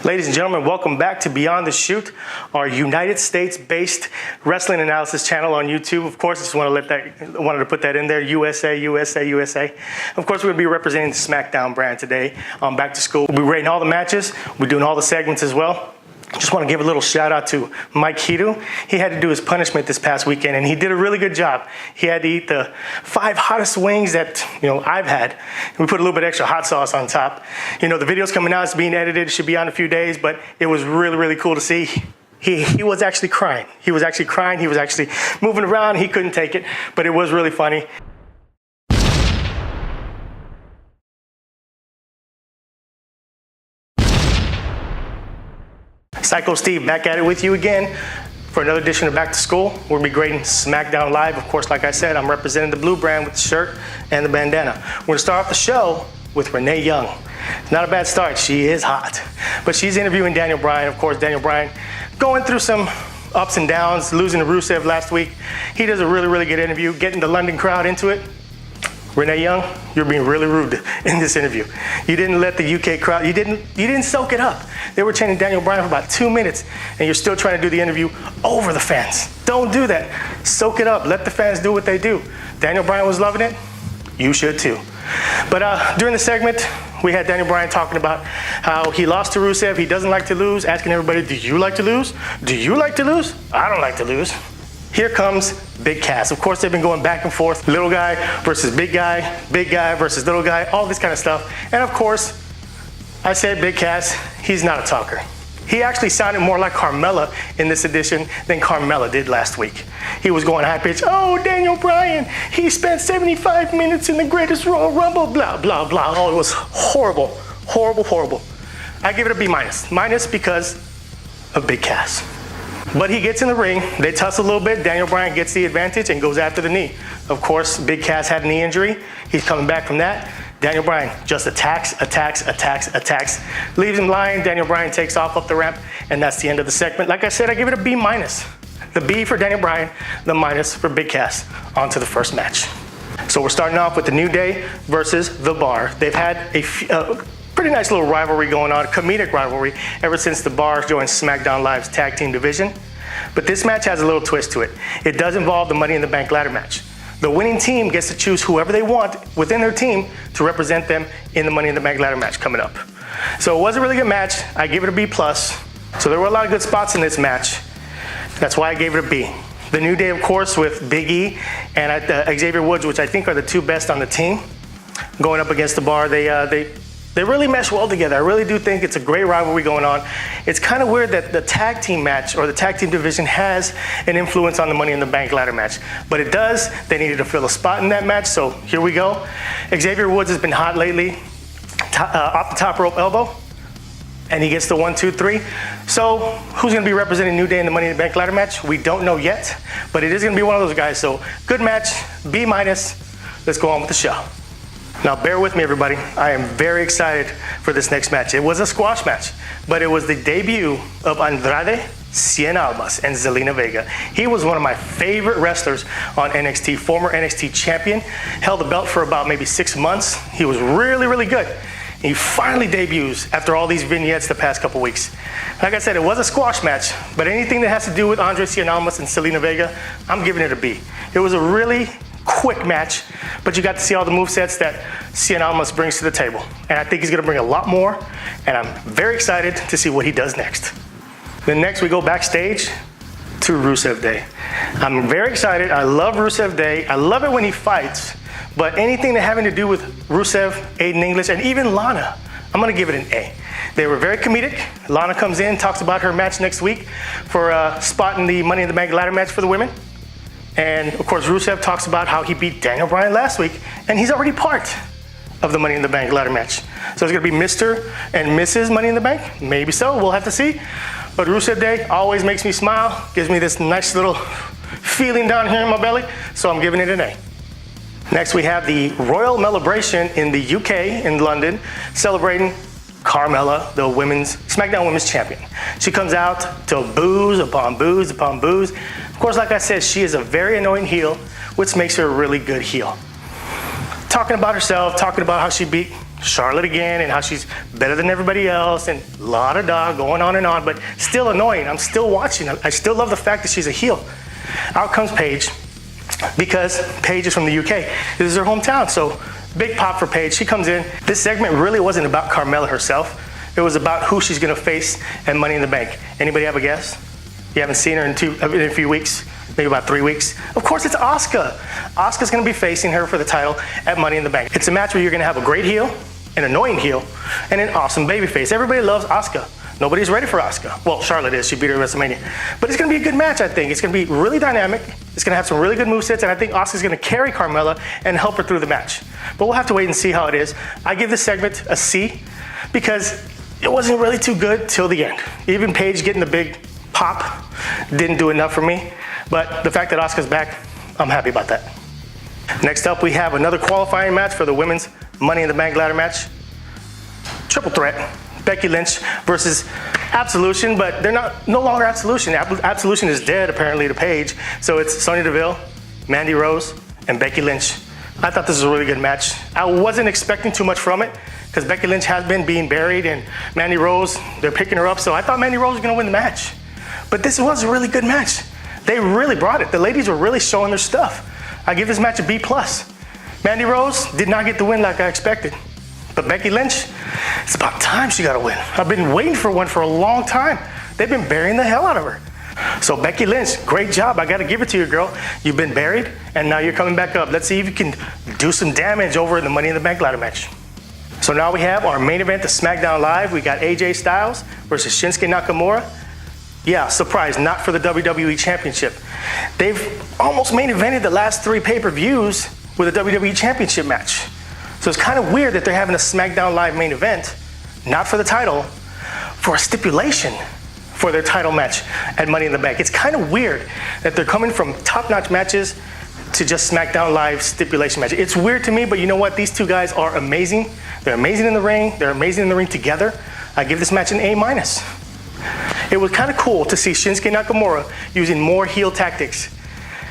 Ladies and gentlemen, welcome back to Beyond the Shoot, our United States-based wrestling analysis channel on YouTube. Of course, I just wanted to put that in there, USA, USA, USA. Of course, we're going to be representing the SmackDown brand today on Back to School. We'll be rating all the matches. We're doing all the segments as well. Just want to give a little shout out to Mike Hidu. He had to do his punishment this past weekend, and he did a really good job. He had to eat the 5 hottest wings that I've had. We put a little bit extra hot sauce on top. The video's coming out. It's being edited. It should be on in a few days, but it was really, really cool to see. He was actually crying. He was actually crying. He was actually moving around. He couldn't take it, but it was really funny. Psycho Steve back at it with you again for another edition of Back to School. We'll be grading SmackDown Live. Of course, like I said, I'm representing the blue brand with the shirt and the bandana. We're going to start off the show with Renee Young. It's not a bad start. She is hot. But she's interviewing Daniel Bryan. Of course, Daniel Bryan going through some ups and downs, losing to Rusev last week. He does a really, really good interview, getting the London crowd into it. Renee Young, you're being really rude in this interview. You didn't let the UK crowd, you didn't soak it up. They were chanting Daniel Bryan for about 2 minutes, and you're still trying to do the interview over the fans. Don't do that. Soak it up. Let the fans do what they do. Daniel Bryan was loving it. You should too. But during the segment, we had Daniel Bryan talking about how he lost to Rusev. He doesn't like to lose, asking everybody, do you like to lose? Do you like to lose? I don't like to lose. Here comes Big Cass. Of course, they've been going back and forth. Little guy versus big guy versus little guy, all this kind of stuff. And of course, I said Big Cass, he's not a talker. He actually sounded more like Carmella in this edition than Carmella did last week. He was going high pitch, oh, Daniel Bryan, he spent 75 minutes in the greatest Royal Rumble, blah, blah, blah. Oh, it was horrible, horrible, horrible. I give it a B minus. Minus because of Big Cass. But he gets in the ring, they tussle a little bit, Daniel Bryan gets the advantage and goes after the knee. Of course, Big Cass had a knee injury. He's coming back from that. Daniel Bryan just attacks, leaves him lying. Daniel Bryan takes off up the ramp, and that's the end of the segment. Like I said, I give it a B minus. The B for Daniel Bryan, the minus for Big Cass. On to the first match. So we're starting off with the New Day versus The Bar. They've had a pretty nice little rivalry going on, comedic rivalry, ever since The Bar joined SmackDown Live's tag team division. But this match has a little twist to it. It does involve the Money in the Bank ladder match. The winning team gets to choose whoever they want within their team to represent them in the Money in the Bank ladder match coming up. So it was a really good match. I gave it a B+. So there were a lot of good spots in this match. That's why I gave it a B. The New Day, of course, with Big E and Xavier Woods, which I think are the two best on the team, going up against The Bar. They really mesh well together. I really do think it's a great rivalry going on. It's kind of weird that the tag team match or the tag team division has an influence on the Money in the Bank ladder match. But it does. They needed to fill a spot in that match, so here we go. Xavier Woods has been hot lately, off the top rope elbow, and he gets the 1, 2, 3. So who's going to be representing New Day in the Money in the Bank ladder match? We don't know yet, but it is going to be one of those guys. So good match, B-. Let's go on with the show. Now, bear with me, everybody. I am very excited for this next match. It was a squash match, but it was the debut of Andrade Cien Almas and Zelina Vega. He was one of my favorite wrestlers on NXT, former NXT champion, held the belt for about maybe 6 months. He was really, really good. He finally debuts after all these vignettes the past couple weeks. Like I said, it was a squash match, but anything that has to do with Andrade Cien Almas and Zelina Vega, I'm giving it a B. It was a really quick match, but you got to see all the movesets that Cien Almas brings to the table. And I think he's going to bring a lot more, and I'm very excited to see what he does next. Then next we go backstage to Rusev Day. I'm very excited. I love Rusev Day. I love it when he fights, but anything that having to do with Rusev, Aiden English, and even Lana, I'm going to give it an A. They were very comedic. Lana comes in, talks about her match next week for spotting the Money in the Bank ladder match for the women. And of course, Rusev talks about how he beat Daniel Bryan last week, and he's already part of the Money in the Bank ladder match. So it's gonna be Mr. and Mrs. Money in the Bank? Maybe so, we'll have to see. But Rusev Day always makes me smile, gives me this nice little feeling down here in my belly, so I'm giving it an A. Next we have the Royal Melibration in the UK, in London, celebrating Carmella, the SmackDown Women's Champion. She comes out to booze upon booze upon booze. Of course, like I said, she is a very annoying heel, which makes her a really good heel. Talking about herself, talking about how she beat Charlotte again, and how she's better than everybody else, and la da da, going on and on, but still annoying. I'm still watching. I still love the fact that she's a heel. Out comes Paige, because Paige is from the UK. This is her hometown, so big pop for Paige. She comes in. This segment really wasn't about Carmella herself. It was about who she's gonna face at Money in the Bank. Anybody have a guess? You haven't seen her in a few weeks, maybe about 3 weeks. Of course, it's Asuka. Asuka's gonna be facing her for the title at Money in the Bank. It's a match where you're gonna have a great heel, an annoying heel, and an awesome babyface. Everybody loves Asuka. Nobody's ready for Asuka. Well, Charlotte is. She beat her at WrestleMania. But it's gonna be a good match, I think. It's gonna be really dynamic. It's gonna have some really good movesets, and I think Asuka's gonna carry Carmella and help her through the match. But we'll have to wait and see how it is. I give this segment a C, because it wasn't really too good till the end. Even Paige getting the big pop didn't do enough for me. But the fact that Asuka's back, I'm happy about that. Next up, we have another qualifying match for the women's Money in the Bank ladder match. Triple threat. Becky Lynch versus Absolution, but they're no longer Absolution. Absolution is dead, apparently, to Paige. So it's Sonya Deville, Mandy Rose, and Becky Lynch. I thought this was a really good match. I wasn't expecting too much from it, because Becky Lynch has been being buried, and Mandy Rose, they're picking her up, so I thought Mandy Rose was gonna win the match. But this was a really good match. They really brought it. The ladies were really showing their stuff. I give this match a B+. Mandy Rose did not get the win like I expected. But Becky Lynch, it's about time she got a win. I've been waiting for one for a long time. They've been burying the hell out of her. So Becky Lynch, great job. I gotta give it to you, girl. You've been buried, and now you're coming back up. Let's see if you can do some damage over in the Money in the Bank ladder match. So now we have our main event, the SmackDown Live. We got AJ Styles versus Shinsuke Nakamura. Yeah, surprise, not for the WWE Championship. They've almost main evented the last 3 pay-per-views with a WWE Championship match. So it's kind of weird that they're having a SmackDown Live main event, not for the title, for a stipulation for their title match at Money in the Bank. It's kind of weird that they're coming from top-notch matches to just SmackDown Live stipulation matches. It's weird to me, but you know what? These two guys are amazing. They're amazing in the ring. They're amazing in the ring together. I give this match an A-. It was kind of cool to see Shinsuke Nakamura using more heel tactics.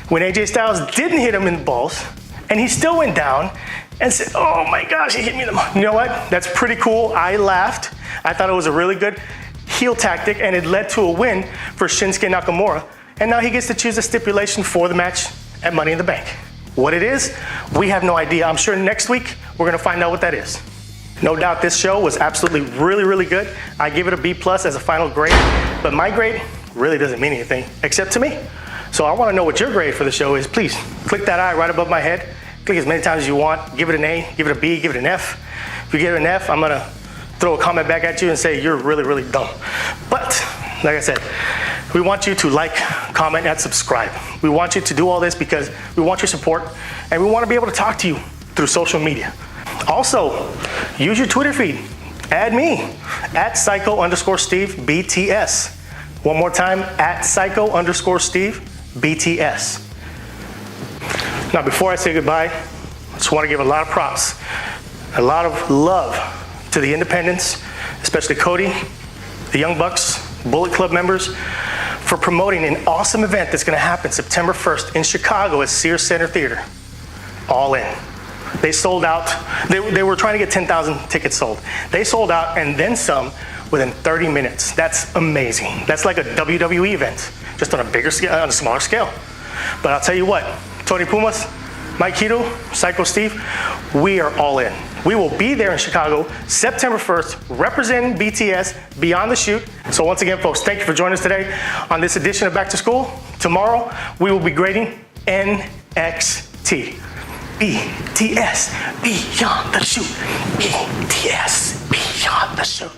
When AJ Styles didn't hit him in the balls, and he still went down and said, oh my gosh, he hit me in the... You know what? That's pretty cool. I laughed. I thought it was a really good heel tactic, and it led to a win for Shinsuke Nakamura. And now he gets to choose a stipulation for the match at Money in the Bank. What it is, we have no idea. I'm sure next week we're gonna find out what that is. No doubt this show was absolutely really, really good. I give it a B+ as a final grade, but my grade really doesn't mean anything, except to me. So I wanna know what your grade for the show is. Please, click that eye right above my head. Click as many times as you want. Give it an A, give it a B, give it an F. If you give it an F, I'm gonna throw a comment back at you and say you're really, really dumb. But, like I said, we want you to like, comment, and subscribe. We want you to do all this because we want your support, and we want to be able to talk to you through social media. Also, use your Twitter feed. Add me, at @psycho_Steve BTS. One more time, at @psycho_Steve BTS. Now, before I say goodbye, I just want to give a lot of props, a lot of love to the independents, especially Cody, the Young Bucks, Bullet Club members, for promoting an awesome event that's going to happen September 1st in Chicago at Sears Center Theater. All in. They sold out. They were trying to get 10,000 tickets sold. They sold out and then some within 30 minutes. That's amazing. That's like a WWE event, just on a bigger scale, on a smaller scale. But I'll tell you what, Tony Pumas, Mike Hito, Psycho Steve, we are all in. We will be there in Chicago September 1st, representing BTS Beyond the Shoot. So once again, folks, thank you for joining us today on this edition of Back to School. Tomorrow, we will be grading NXT. BTS Beyond the Shoot. BTS Beyond the Shoot.